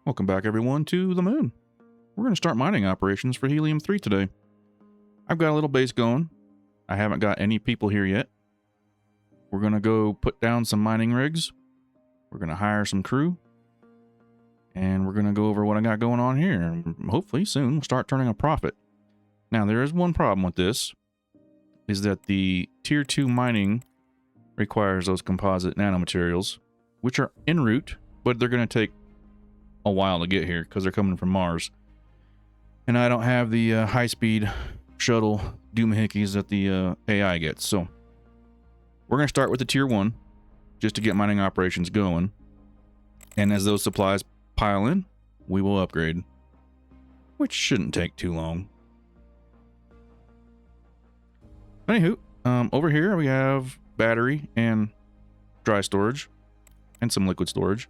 Welcome back, everyone, to the moon. We're going to start mining operations for Helium-3 today. I've got a little base going. I haven't got any people here yet. We're going to go put down some mining rigs. We're going to hire some crew. And we're going to go over what I got going on here. And hopefully soon we'll start turning a profit. Now, there is one problem with this, is that the Tier 2 mining requires those composite nanomaterials, which are en route, but they're going to take a while to get here because they're coming from Mars. And I don't have the high-speed shuttle doohickeys that the AI gets. So we're going to start with the Tier 1 just to get mining operations going. And as those supplies pile in, we will upgrade, which shouldn't take too long. Anywho, over here we have battery and dry storage and some liquid storage.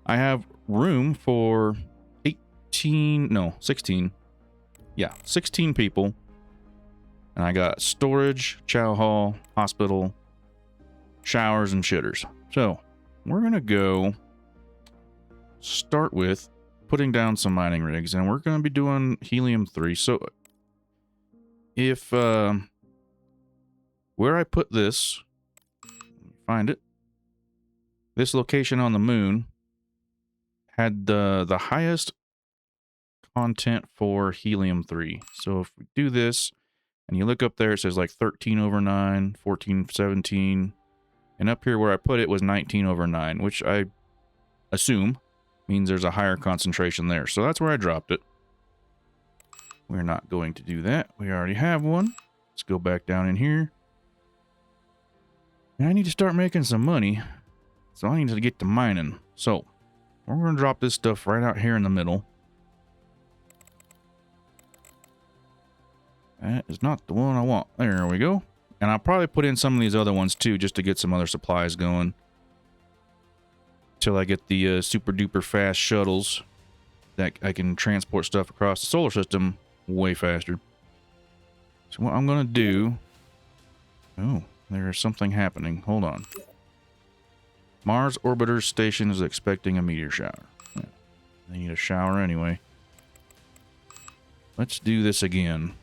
I have room for 16 people. And I got storage, chow hall, hospital, showers, and shitters. So we're going to go start with putting down some mining rigs, and we're going to be doing Helium-3. So if where I put this, find it, this location on the moon had the highest content for Helium-3. So if we do this and you look up there, it says like 13/9, 14/17, and up here where I put it was 19/9, which I assume means there's a higher concentration there. So that's where I dropped it. We're not going to do that. We already have one. Let's go back down in here. And I need to start making some money, so I need to get to mining. So we're going to drop this stuff right out here in the middle. That is not the one I want. There we go. And I'll probably put in some of these other ones too, just to get some other supplies going. Till I get the super duper fast shuttles that I can transport stuff across the solar system way faster. So what I'm going to do... Oh, there's something happening. Hold on. Mars Orbiter Station is expecting a meteor shower. Yeah, they need a shower anyway. Let's do this again.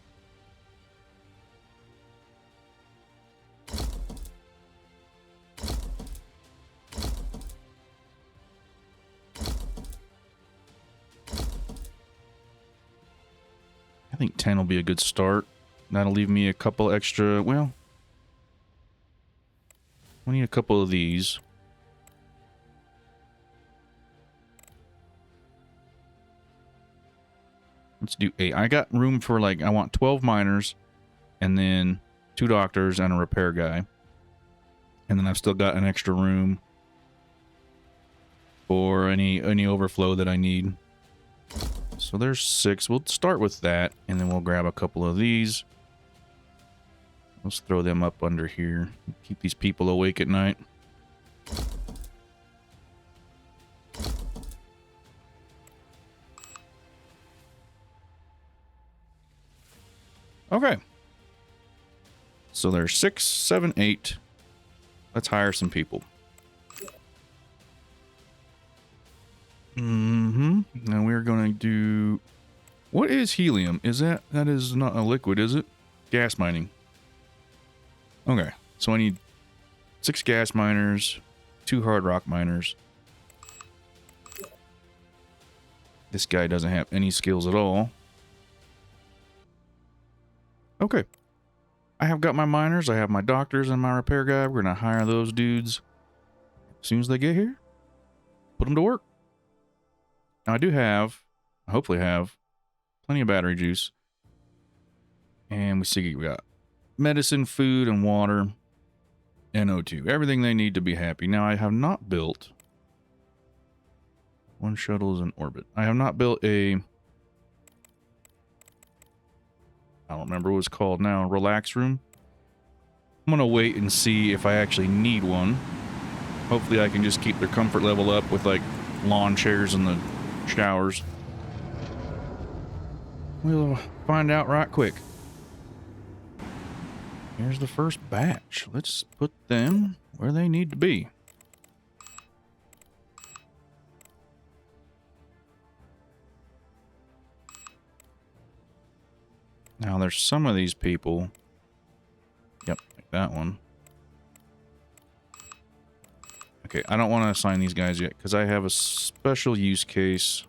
I think 10 will be a good start. That'll leave me a couple extra, well, I need a couple of these. Let's do 8. I got room for, like, I want 12 miners and then 2 doctors and a repair guy. And then I've still got an extra room for any overflow that I need. So there's 6. We'll start with that, and then we'll grab a couple of these. Let's throw them up under here. Keep these people awake at night. Okay. So there's 6, 7, 8. Let's hire some people. Now we're going to do... What is helium? Is that is not a liquid, is it? Gas mining. Okay. So I need 6 gas miners, 2 hard rock miners. This guy doesn't have any skills at all. Okay. I have got my miners, I have my doctors and my repair guy. We're going to hire those dudes as soon as they get here. Put them to work. Now I do have, I hopefully have, plenty of battery juice. And we see we got medicine, food, and water, and O2. Everything they need to be happy. Now I have not built... One shuttle is in orbit. I have not built a... I don't remember what it's called now. Relax room. I'm going to wait and see if I actually need one. Hopefully I can just keep their comfort level up with like lawn chairs in the showers. We'll find out right quick. Here's the first batch. Let's put them where they need to be. Now, there's some of these people. Yep, like that one. Okay, I don't want to assign these guys yet because I have a special use case.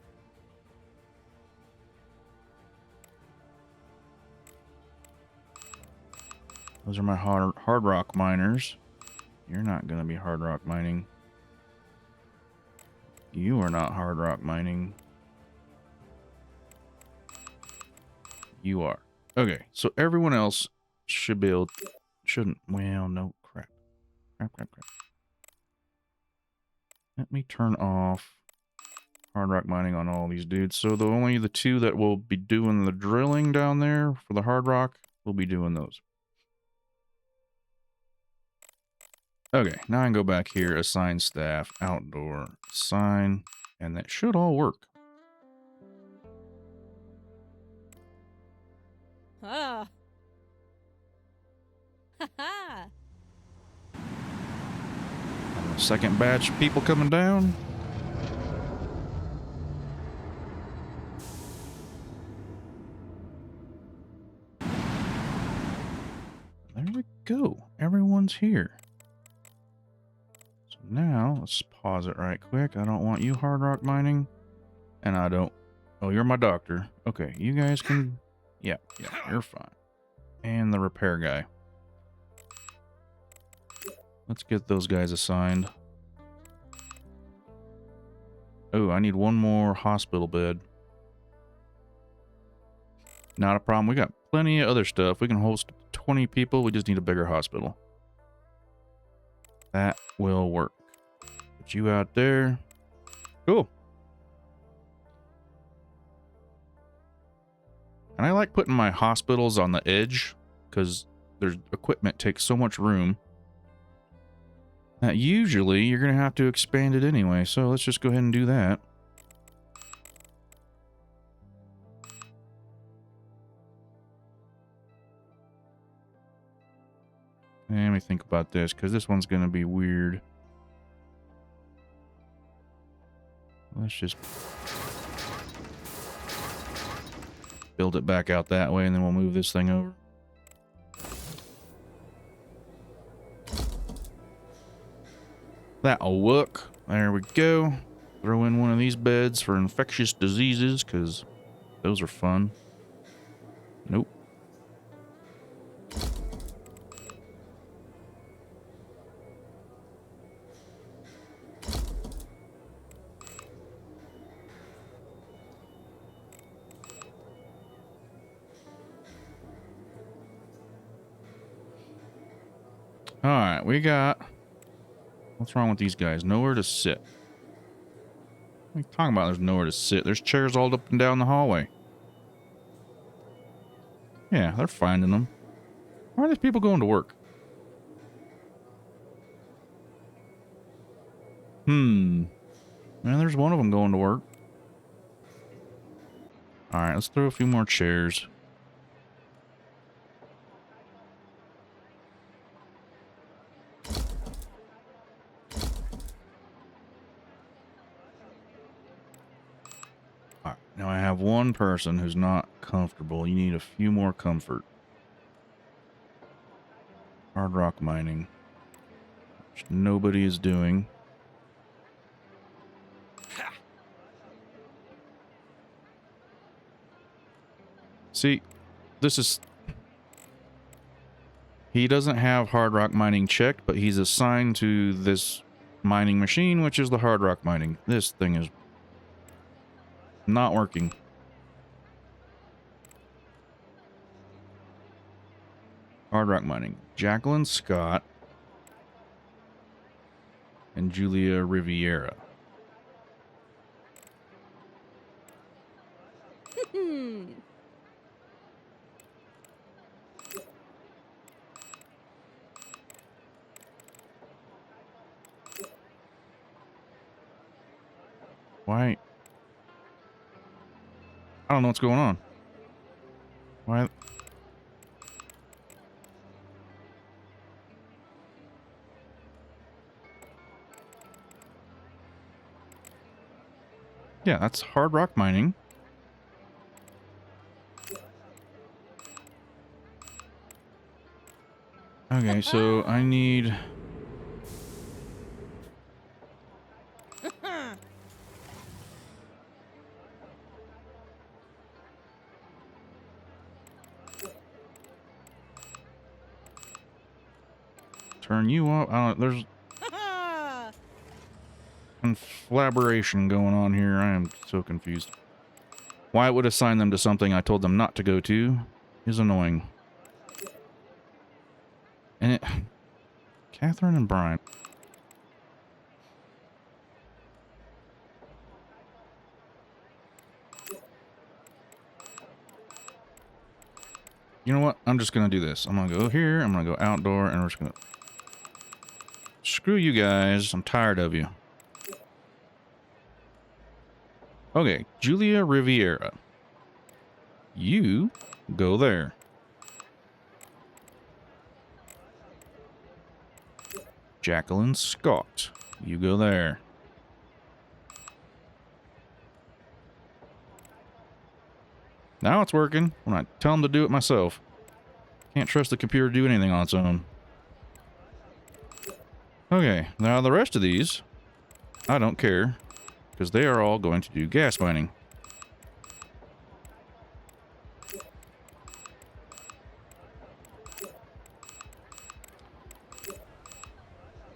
Those are my hard rock miners. You're not going to be hard rock mining. You are not hard rock mining. You are. Okay, so everyone else should be able... Shouldn't... Well, no. Crap. Crap. Let me turn off hard rock mining on all these dudes. So only the two that will be doing the drilling down there for the hard rock will be doing those. Okay, now I can go back here, assign staff, outdoor, assign, and that should all work. Ah. Ha ha. And the second batch of people coming down. There we go. Everyone's here. So now, let's pause it right quick. I don't want you hard rock mining. And I don't... Oh, you're my doctor. Okay, you guys can... Yeah, you're fine. And the repair guy. Let's get those guys assigned. Oh, I need one more hospital bed. Not a problem. We got plenty of other stuff. We can host 20 people. We just need a bigger hospital. That will work. Put you out there. Cool. And I like putting my hospitals on the edge because their equipment takes so much room that usually you're going to have to expand it anyway. So let's just go ahead and do that. Let me think about this because this one's going to be weird. Let's just build it back out that way and then we'll move this thing over. That'll work. There we go. Throw in one of these beds for infectious diseases because those are fun. Nope. All right, we got... What's wrong with these guys? Nowhere to sit. What are you talking about? There's nowhere to sit. There's chairs all up and down the hallway. Yeah, they're finding them. Why are these people going to work? Man, there's one of them going to work. All right, let's throw a few more chairs. All right, now I have one person who's not comfortable. You need a few more comfort. Hard rock mining, which nobody is doing. See, this is... He doesn't have hard rock mining checked, but he's assigned to this mining machine, which is the hard rock mining. This thing is not working. Hard rock mining. Jacqueline Scott and Julia Riviera. Why? I don't know what's going on. Why? Yeah, that's hard rock mining. Okay, so I need... Turn you off. I don't... There's conflagration going on here. I am so confused. Why it would assign them to something I told them not to go to is annoying. And it... Catherine and Brian. You know what? I'm just going to do this. I'm going to go here. I'm going to go outdoor. And we're just going to... Screw you guys. I'm tired of you. Okay. Julia Riviera. You go there. Jacqueline Scott. You go there. Now it's working when I tell them to do it myself. Can't trust the computer to do anything on its own. Okay, now the rest of these, I don't care, because they are all going to do gas mining.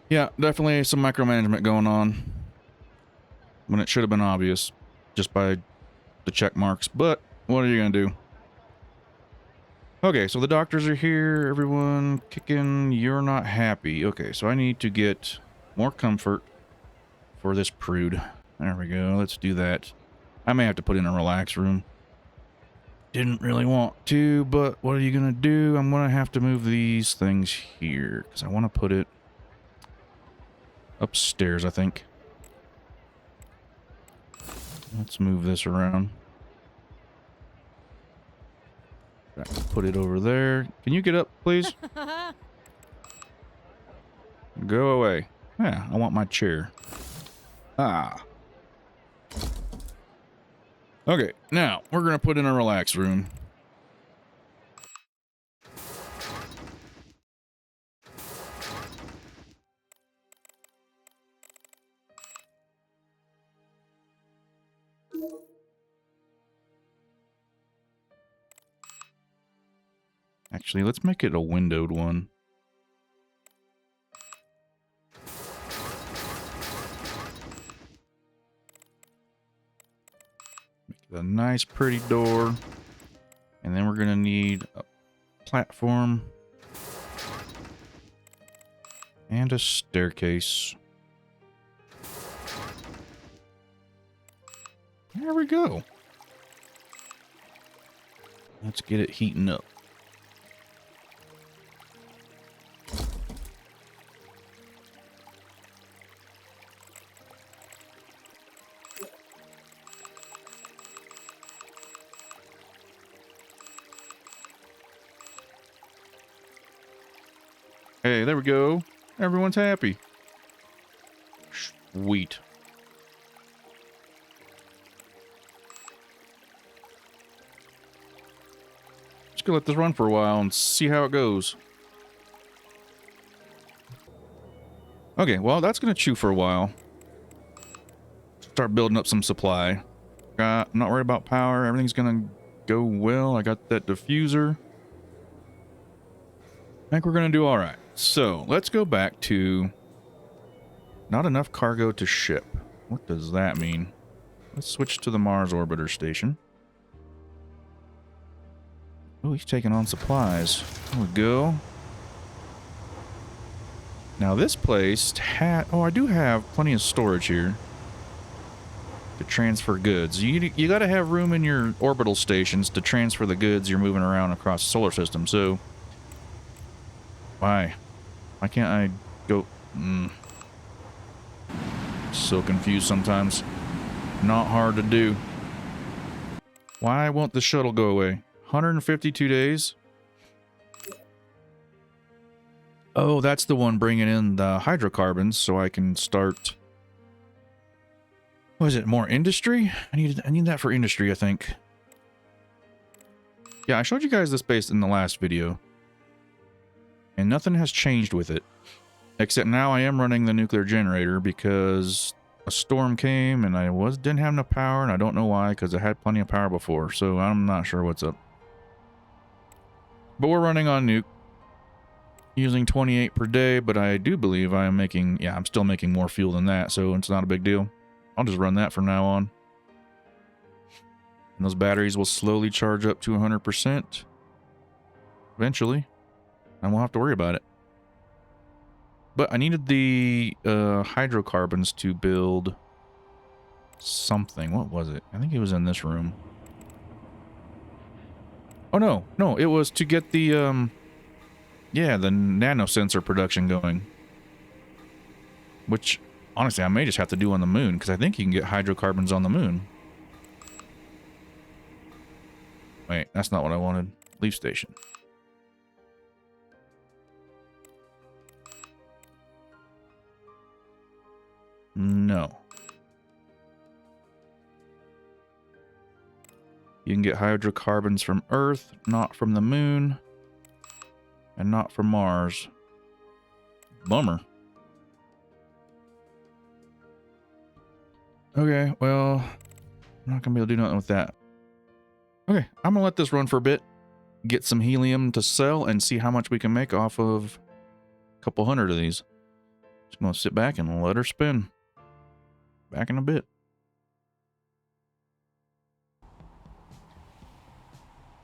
Yeah, definitely some micromanagement going on when it should have been obvious just by the check marks, but what are you going to do? Okay, so the doctors are here. Everyone kicking. You're not happy. Okay, so I need to get more comfort for this prude. There we go. Let's do that. I may have to put in a relax room. Didn't really want to, but what are you going to do? I'm going to have to move these things here because I want to put it upstairs, I think. Let's move this around. Put it over there. Can you get up, please? Go away. Yeah, I want my chair. Ah. Okay, now we're going to put in a relax room. Actually, let's make it a windowed one. Make it a nice, pretty door. And then we're going to need a platform. And a staircase. There we go. Let's get it heating up. Hey, there we go. Everyone's happy. Sweet. Just gonna let this run for a while and see how it goes. Okay, well, that's gonna chew for a while. Start building up some supply. I'm not worried about power. Everything's gonna go well. I got that diffuser. I think we're gonna do all right. So let's go back to not enough cargo to ship. What does that mean? Let's switch to the Mars Orbiter Station. Oh, he's taking on supplies. There we go. Now this place had... Oh, I do have plenty of storage here to transfer goods. You got to have room in your orbital stations to transfer the goods you're moving around across the solar system. So why can't I go... So confused sometimes. Not hard to do. Why won't the shuttle go away? 152 days? Oh, that's the one bringing in the hydrocarbons so I can start... What is it? More industry? I need that for industry, I think. Yeah, I showed you guys this base in the last video. And nothing has changed with it. Except now I am running the nuclear generator because a storm came and didn't have enough power, and I don't know why, because I had plenty of power before, so I'm not sure what's up. But we're running on nuke, using 28 per day, but I do believe I am making, yeah, I'm still making more fuel than that, so it's not a big deal. I'll just run that from now on. And those batteries will slowly charge up to 100% eventually, and we'll have to worry about it. But I needed the hydrocarbons to build something. What was it? I think it was in this room. Oh, no. No, it was to get the, yeah, the nanosensor production going. Which, honestly, I may just have to do on the moon, because I think you can get hydrocarbons on the moon. Wait, that's not what I wanted. Leaf station. No. You can get hydrocarbons from Earth, not from the moon, and not from Mars. Bummer. Okay, well, I'm not going to be able to do nothing with that. Okay, I'm going to let this run for a bit, get some helium to sell, and see how much we can make off of a couple hundred of these. Just going to sit back and let her spin. Back in a bit.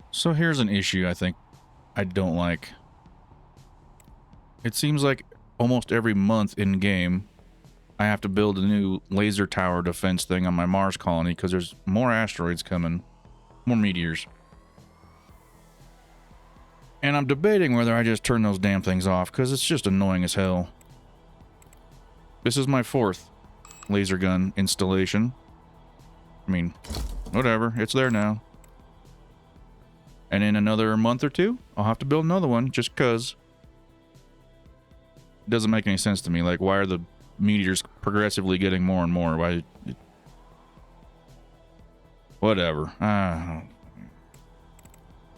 So here's an issue I think I don't like. It seems like almost every month in game I have to build a new laser tower defense thing on my Mars colony because there's more asteroids coming, more meteors. And I'm debating whether I just turn those damn things off because it's just annoying as hell. This is my 4th laser gun installation. I mean, whatever, it's there now. And in another month or two, I'll have to build another one just because. It doesn't make any sense to me. Like, why are the meteors progressively getting more and more? Why? Whatever.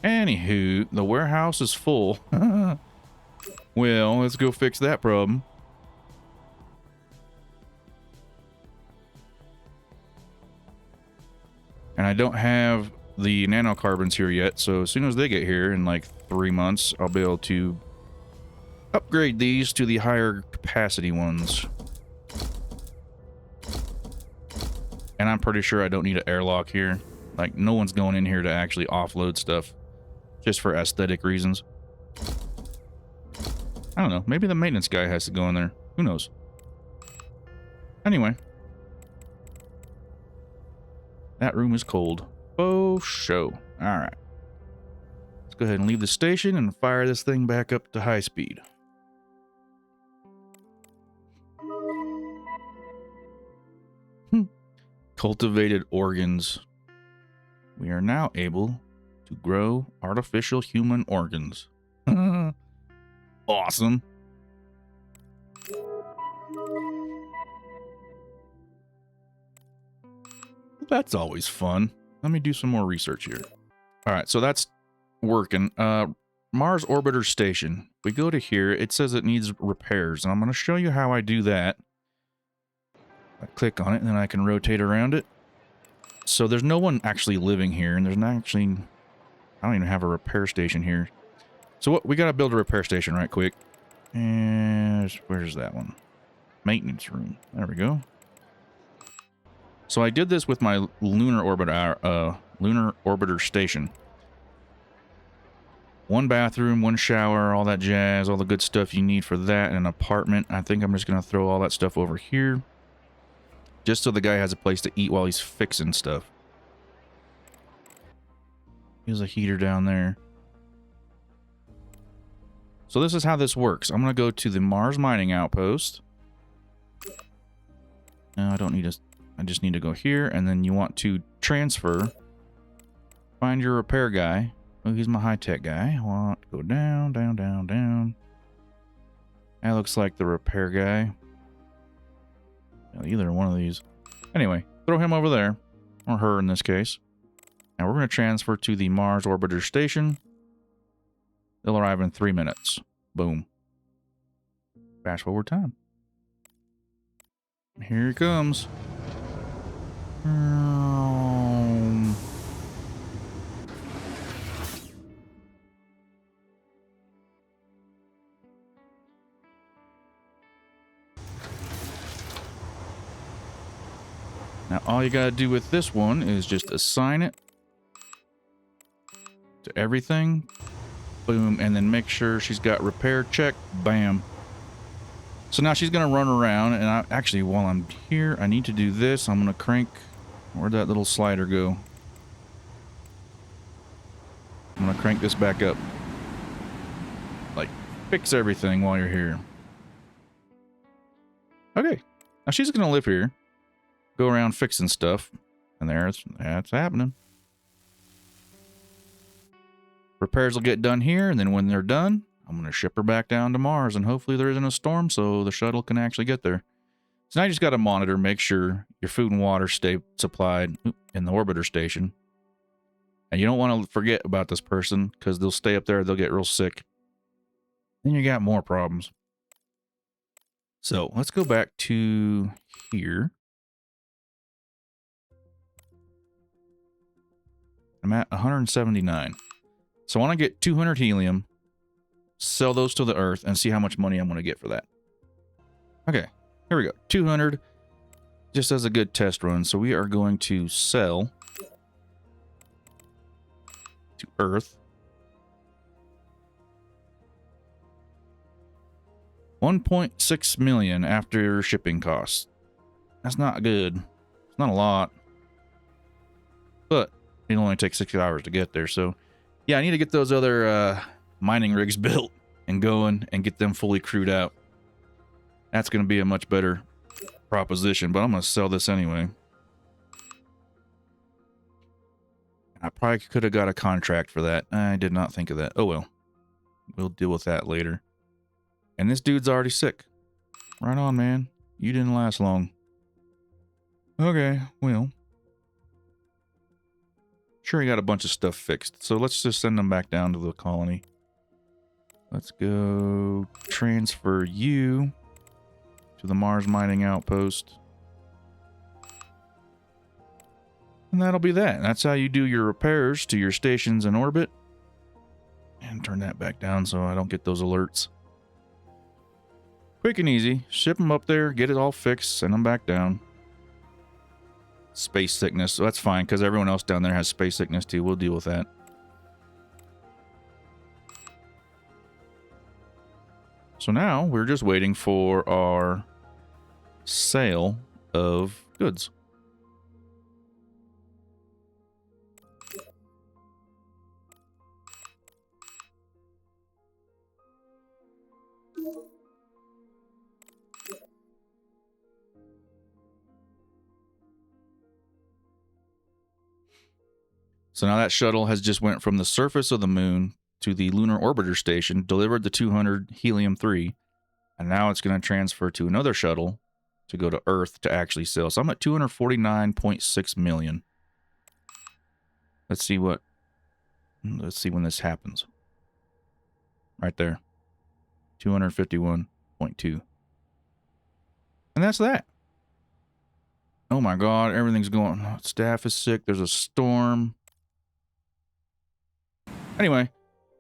Anywho, the warehouse is full. Well, let's go fix that problem. And I don't have the nanocarbons here yet, so as soon as they get here in like 3 months, I'll be able to upgrade these to the higher capacity ones. And I'm pretty sure I don't need an airlock here. Like, no one's going in here to actually offload stuff just for aesthetic reasons. I don't know, maybe the maintenance guy has to go in there. Who knows? Anyway. That room is cold. Oh, show. Alright. Let's go ahead and leave the station and fire this thing back up to high speed. Cultivated organs. We are now able to grow artificial human organs. Awesome. That's always fun. Let me do some more research here. All right, so that's working. Mars Orbiter Station. We go to here. It says it needs repairs, and I'm going to show you how I do that. I click on it, and then I can rotate around it. So there's no one actually living here, and there's not actually... I don't even have a repair station here. So what we got to build a repair station right quick. And where's that one? Maintenance room. There we go. So I did this with my lunar orbiter station. 1 bathroom, 1 shower, all that jazz, all the good stuff you need for that in an apartment. I think I'm just going to throw all that stuff over here. Just so the guy has a place to eat while he's fixing stuff. There's a heater down there. So this is how this works. I'm going to go to the Mars mining outpost. No, I don't need a... I just need to go here, and then you want to transfer. Find your repair guy. Oh, he's my high-tech guy. I want to go down, down, down, down. That looks like the repair guy. Either one of these. Anyway, throw him over there. Or her in this case. And we're going to transfer to the Mars Orbiter Station. They'll arrive in 3 minutes. Boom. Fast forward time. Here he comes. Now, all you gotta do with this one is just assign it to everything. Boom. And then make sure she's got repair check. Bam. So now she's gonna run around, and actually, while I'm here, I need to do this. I'm gonna crank. Where'd that little slider go? I'm gonna crank this back up. Like, fix everything while you're here. Okay. Now she's gonna live here. Go around fixing stuff. And that's happening. Repairs will get done here, and then when they're done, I'm going to ship her back down to Mars, and hopefully there isn't a storm so the shuttle can actually get there. So now you just got to monitor, make sure your food and water stay supplied in the orbiter station. And you don't want to forget about this person, because they'll stay up there, they'll get real sick. Then you got more problems. So let's go back to here. I'm at 179. So I want to get 200 helium, sell those to the Earth, and see how much money I'm going to get for that. Okay, here we go. 200, just as a good test run. So we are going to sell to Earth. 1.6 million after shipping costs. That's not good. It's not a lot. But it'll only take 6 hours to get there, so yeah, I need to get those other mining rigs built and going and get them fully crewed out. That's going to be a much better proposition, but I'm going to sell this anyway. I probably could have got a contract for that. I did not think of that. Oh well. We'll deal with that later. And this dude's already sick. Right on, man. You didn't last long. Okay, well. Sure, he got a bunch of stuff fixed. So let's just send them back down to the colony. Let's go transfer you to the Mars mining outpost. And that'll be that. That's how you do your repairs to your stations in orbit. And turn that back down so I don't get those alerts. Quick and easy. Ship them up there, get it all fixed, send them back down. Space sickness, so that's fine, because everyone else down there has space sickness too. We'll deal with that. So now we're just waiting for our sale of goods. So now that shuttle has just went from the surface of the moon to the lunar orbiter station, delivered the 200 Helium-3, and now it's going to transfer to another shuttle to go to Earth to actually sell. So I'm at 249.6 million. Let's see when this happens. Right there. 251.2. And that's that. Oh my God, everything's going. Staff is sick. There's a storm. Anyway,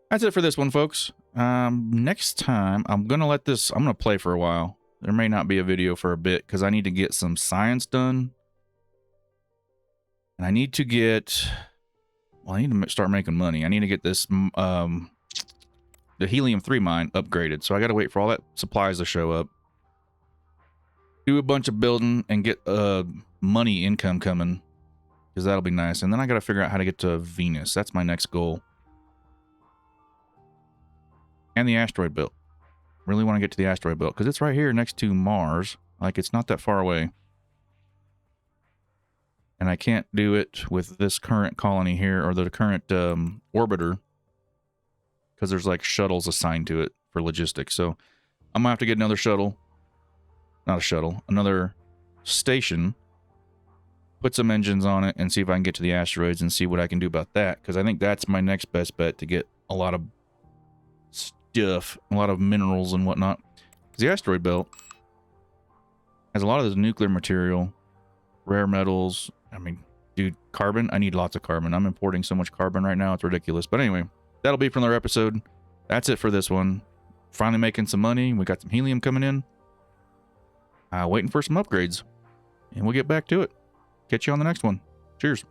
that's it for this one, folks. Next time, I'm going to play for a while. There may not be a video for a bit because I need to get some science done. And I need to get, well, I need to start making money. I need to get this, the Helium-3 mine upgraded. So I got to wait for all that supplies to show up. Do a bunch of building and get money income coming, because that'll be nice. And then I got to figure out how to get to Venus. That's my next goal. And the asteroid belt. Really want to get to the asteroid belt because it's right here next to Mars. Like, it's not that far away. And I can't do it with this current colony here, or the current orbiter, because there's like shuttles assigned to it for logistics. So I'm gonna have to get another shuttle. Not a shuttle, another station. Put some engines on it and see if I can get to the asteroids and see what I can do about that. Because I think that's my next best bet to get a lot of stuff, a lot of minerals and whatnot. 'Cause the asteroid belt has a lot of this nuclear material, rare metals. I mean, dude, carbon. I need lots of carbon. I'm importing so much carbon right now. It's ridiculous. But anyway, that'll be for another episode. That's it for this one. Finally making some money. We got some helium coming in. Waiting for some upgrades. And we'll get back to it. Catch you on the next one. Cheers.